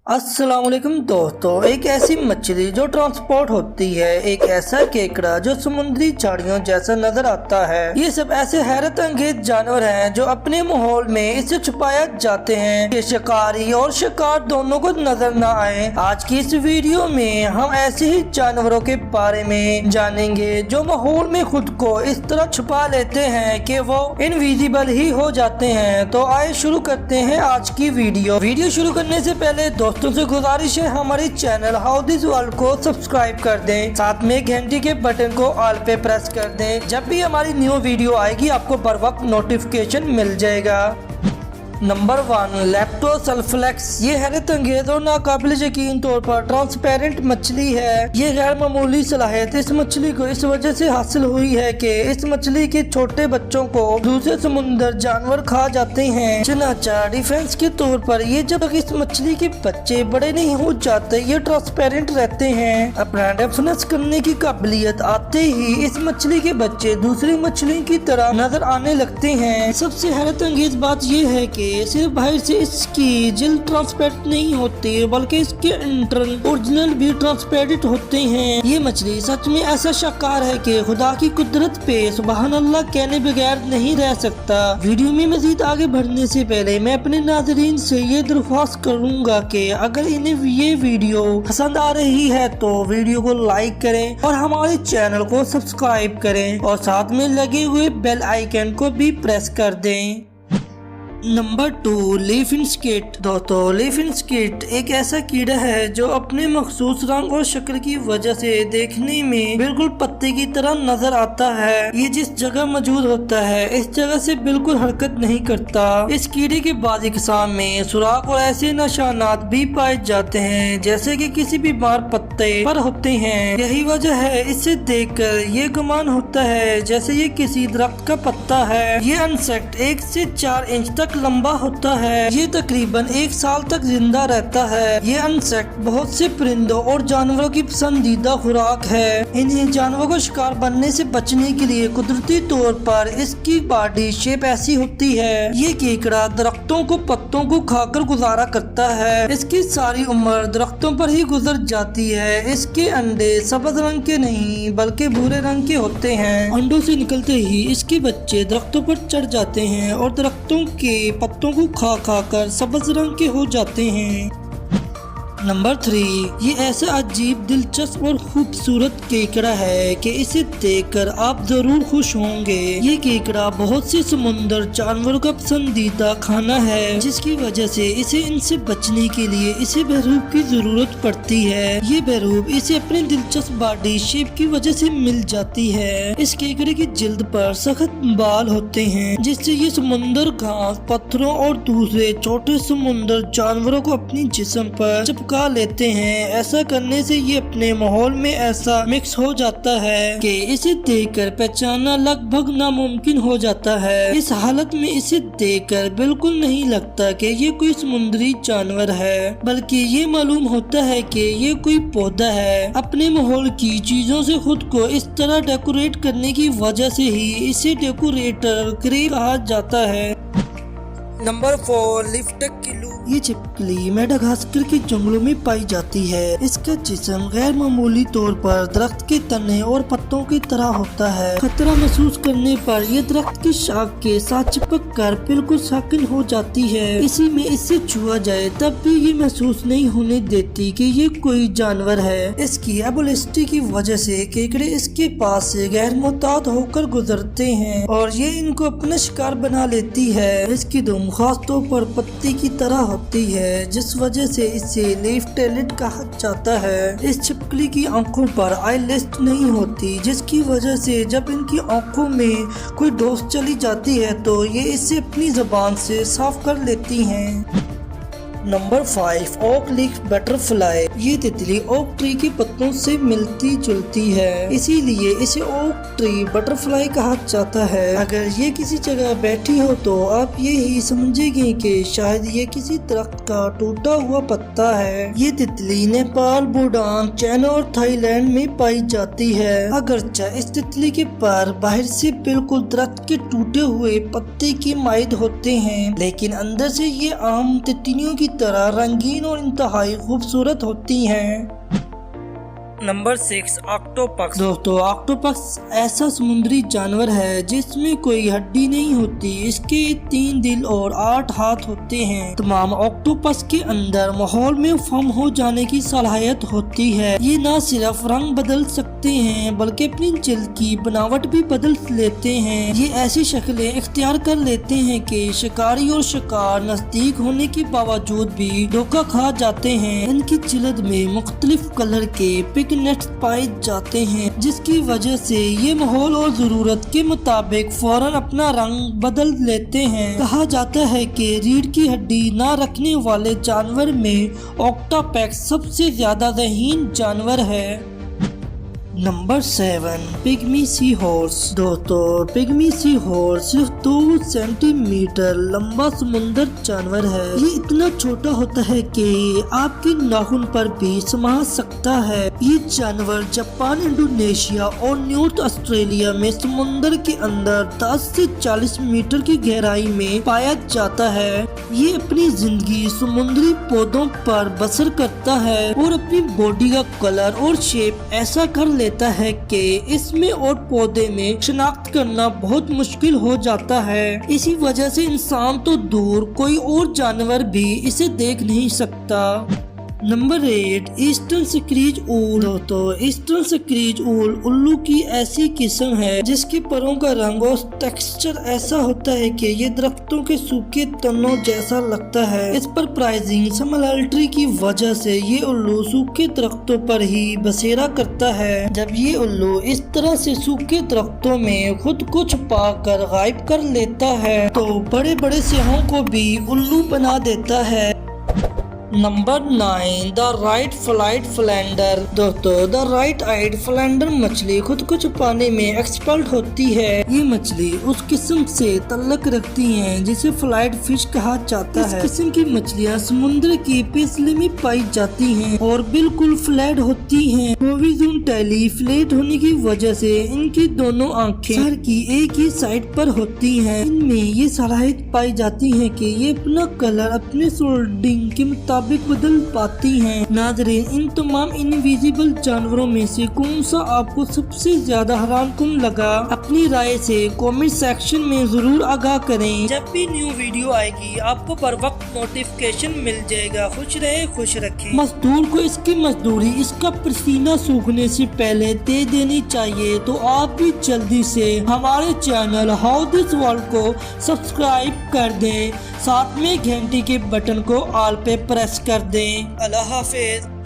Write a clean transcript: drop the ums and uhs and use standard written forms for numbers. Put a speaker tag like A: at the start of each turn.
A: अस्सलाम वालेकुम दोस्तों, एक ऐसी मछली जो ट्रांसपोर्ट होती है, एक ऐसा केकड़ा जो समुद्री झाड़ियों जैसा नजर आता है। ये सब ऐसे हैरत अंगेज जानवर हैं जो अपने माहौल में इससे छुपाया जाते हैं कि शिकारी और शिकार दोनों को नजर न आए। आज की इस वीडियो में हम ऐसे ही जानवरों के बारे में जानेंगे जो माहौल में खुद को इस तरह छुपा लेते हैं कि वो इनविजिबल ही हो जाते हैं। तो आइए शुरू करते हैं आज की वीडियो शुरू करने से पहले दोस्तों से गुजारिश है हमारे चैनल हाउ दिस वर्ल्ड को सब्सक्राइब कर दें, साथ में घंटी के बटन को ऑल पे प्रेस कर दें। जब भी हमारी न्यू वीडियो आएगी आपको बर वक्त नोटिफिकेशन मिल जाएगा। नंबर 1, लेप्टोसल्फलेक्स। ये हैरत अंगेज और नाकाबिल यकीन तौर पर ट्रांसपेरेंट मछली है। ये गैर मामूली सलाहियत इस मछली को इस वजह से हासिल हुई है कि इस मछली के छोटे बच्चों को दूसरे समुद्र जानवर खा जाते हैं। चुनाचा डिफेंस के तौर पर ये जब तक इस मछली के बच्चे बड़े नहीं हो जाते ये ट्रांसपेरेंट रहते हैं। अपना डिफेंस करने की काबिलियत आते ही इस मछली के बच्चे दूसरी मछली की तरह नजर आने लगते हैं। सबसे हैरत अंगेज बात ये है कि सिर्फ बाहर से इसकी जिल्द ट्रांसपेरेंट नहीं होती बल्कि इसके इंटरनल ओरिजिनल भी ट्रांसपेरेंट होते हैं। ये मछली सच में ऐसा शाकार है कि खुदा की कुदरत पे सुबहान अल्लाह कहने बगैर नहीं रह सकता। वीडियो में मजीद आगे बढ़ने से पहले मैं अपने नाज़रीन से ये दरख्वास्त करूंगा कि अगर इन्हें ये वीडियो पसंद आ रही है तो वीडियो को लाइक करें और हमारे चैनल को सब्सक्राइब करें और साथ में लगे हुए बेल आइकन को भी प्रेस कर दें। नंबर 2, लेफिनस्केट। दोस्तों, लेफिनस्केट एक ऐसा कीड़ा है जो अपने मखसूस रंग और शक्ल की वजह से देखने में बिल्कुल पत्ते की तरह नजर आता है। ये जिस जगह मौजूद होता है इस जगह से बिल्कुल हरकत नहीं करता। इस कीड़े के बाद अक़साम में सुराख और ऐसे निशानात भी पाए जाते हैं जैसे कि किसी बीमार पत्ते पर होते हैं। यही वजह है इसे देखकर ये गुमान होता है जैसे ये किसी दरख्त का पत्ता है। ये इंसेक्ट 1 से 4 इंच तक लंबा होता है। ये तकरीबन 1 साल तक जिंदा रहता है। ये इंसेक्ट बहुत से परिंदों और जानवरों की पसंदीदा खुराक है। इन्हें जानवरों को शिकार बनने से बचने के लिए कुदरती तौर पर इसकी बॉडी शेप ऐसी होती है। ये केकड़ा दरख्तों को पत्तों को खाकर गुजारा करता है। इसकी सारी उम्र दरख्तों पर ही गुजर जाती है। इसके अंडे सब्ज रंग के नहीं बल्कि भूरे रंग के होते हैं। अंडों से निकलते ही इसके बच्चे दरख्तों पर चढ़ जाते हैं और दरख्तों के पत्तों को खा खा कर सब्ज रंग के हो जाते हैं। नंबर 3, ये ऐसा अजीब दिलचस्प और खूबसूरत केकड़ा है कि इसे देखकर आप जरूर खुश होंगे। ये केकड़ा बहुत से समुद्र जानवरों का पसंदीदा खाना है जिसकी वजह से इसे इनसे बचने के लिए इसे बहरूप की जरूरत पड़ती है। ये बहरूप इसे अपने दिलचस्प बॉडी शेप की वजह से मिल जाती है। इस केकड़े की जिल्द पर सख्त बाल होते हैं जिससे ये समुद्र घास पत्थरों और दूसरे छोटे समुद्र जानवरों को अपनी जिस्म पर चिपका लेते हैं। ऐसा करने से ये अपने माहौल में ऐसा मिक्स हो जाता है कि इसे देखकर पहचानना लगभग नामुमकिन हो जाता है। इस हालत में इसे देखकर बिल्कुल नहीं लगता कि ये कोई समुद्री जानवर है बल्कि ये मालूम होता है कि ये कोई पौधा है। अपने माहौल की चीजों से खुद को इस तरह डेकोरेट करने की वजह से ही इसे डेकोरेटर ग्रे कहा जाता है। नंबर 4, लिफ्टकिलू। ये छिपकली मेडागास्कर के जंगलों में पाई जाती है। इसका जिस्म गैर मामूली तौर पर दरख्त के तने और पत्तों की तरह होता है। खतरा महसूस करने पर यह दरख्त की शाख के साथ चिपक कर बिल्कुल साकिन हो जाती है। इसी में इससे छुआ जाए तब भी ये महसूस नहीं होने देती कि ये कोई जानवर है। इसकी एबिलिटी की वजह से केकड़े इसके पास से गैर मुहतात होकर गुजरते हैं और ये इनको अपना शिकार बना लेती है। इसकी दुम खास तौर पर पत्ती की तरह होती है जिस वजह से इसे लीफ टेलेट कहा जाता है। इस छिपकली की आंखों पर आईलिस्ट नहीं होती जिसकी वजह से जब इनकी आंखों में कोई डोज चली जाती है तो ये इसे अपनी जुबान से साफ कर लेती हैं। Number 5, oak leaf butterfly. ये तितली ओक ट्री के पत्तों से मिलती जुलती है इसीलिए इसे ओक ट्री बटरफ्लाई कहा जाता है। अगर ये किसी जगह बैठी हो तो आप ये ही समझेंगे कि शायद ये किसी दरख्त का टूटा हुआ पत्ता है। ये तितली नेपाल, भूटान, चाइना और थाईलैंड में पाई जाती है। अगरचे इस तितली के पर बाहर से बिल्कुल दरख्त के टूटे हुए पत्ते की माइद होते हैं लेकिन अंदर से ये आम तितलियों की तरह रंगीन और इंतहाई खूबसूरत होती हैं। Number 6 octopus. दोस्तों ऑक्टोपस ऐसा समुद्री जानवर है जिसमें कोई हड्डी नहीं होती। इसके 3 दिल और 8 हाथ होते हैं। तमाम ऑक्टोपस के अंदर माहौल में फम हो जाने की सलाहियत होती है। ये न सिर्फ रंग बदल सकते हैं बल्कि अपनी जल्द की बनावट भी बदल लेते हैं। ये ऐसी शक्लें इख्तियार कर लेते हैं कि शिकारी और शिकार नजदीक होने के बावजूद भी धोखा खा जाते हैं। इनकी जल्द में मुख्तलिफ कलर के पिगमेंट्स पाए जाते हैं जिसकी वजह से ये माहौल और जरूरत के मुताबिक फौरन अपना रंग बदल लेते हैं। कहा जाता है कि रीढ़ की हड्डी न रखने वाले जानवर में ऑक्टोपस सबसे ज्यादा ज़हीन जानवर है। Number 7 pygmy sea horse. दोस्तों पिग्मी सी हॉर्स सिर्फ 2 सेंटीमीटर लंबा समुंदर जानवर है। ये इतना छोटा होता है कि आपके नाखून पर भी समा सकता है। ये जानवर जापान, इंडोनेशिया और न्यूट ऑस्ट्रेलिया में समुंदर के अंदर 10 से 40 मीटर की गहराई में पाया जाता है। ये अपनी जिंदगी समुद्री पौधों पर बसर करता है और अपनी बॉडी का कलर और शेप ऐसा कर लेता है कि इसमें और पौधे में शिनाख्त करना बहुत मुश्किल हो जाता है। इसी वजह से इंसान तो दूर कोई और जानवर भी इसे देख नहीं सकता। नंबर 8 ईस्टर्न स्क्रीज ऊल। तो ईस्टर्न स्क्रीज ऊल उल्लू की ऐसी किस्म है जिसके परों का रंग और टेक्सचर ऐसा होता है कि ये दरख्तों के सूखे तनों जैसा लगता है। इस पर प्राइजिंग सिमिलरिटी की वजह से ये उल्लू सूखे दरख्तों पर ही बसेरा करता है। जब ये उल्लू इस तरह से सूखे दरख्तों में खुद को छुपा कर गायब कर लेता है तो बड़े बड़े सियाहों को भी उल्लू बना देता है। Number 9 the right flight Flanders. दोस्तों द राइट आइड फ्लैंडर मछली खुद को छुपाने में एक्सपर्ट होती है। ये मछली उस किस्म से तल्लक रखती हैं जिसे फ्लाइट फिश कहा जाता है। इस किस्म की मछलियाँ समुद्र की पेसले में पाई जाती हैं और बिल्कुल फ्लैट होती हैं। हॉरिज़ॉन्टली फ्लैट होने की वजह से इनकी दोनों आंखें सर की एक ही साइड पर होती हैं। इनमें ये सलाहियत पाई जाती है कि ये अपना कलर अपने सराउंडिंग के मुताबिक बदल पाती हैं। नाज़रीन इन तमाम इनविजिबल जानवरों में से कौन सा आपको सबसे ज्यादा हैरानकुन लगा? अपनी राय से कमेंट सेक्शन में जरूर आगाह करें। जब भी न्यू वीडियो आएगी आपको बर वक्त नोटिफिकेशन मिल जाएगा। खुश रहे खुश रखें। मजदूर को इसकी मजदूरी इसका पसीना सूखने से पहले दे देनी चाहिए। तो आप भी जल्दी से हमारे चैनल हाउ दिस वर्ल्ड को सब्सक्राइब कर दें। साथ में घंटी के बटन को ऑल पे प्रेस कर दें। अल्लाह हाफिज।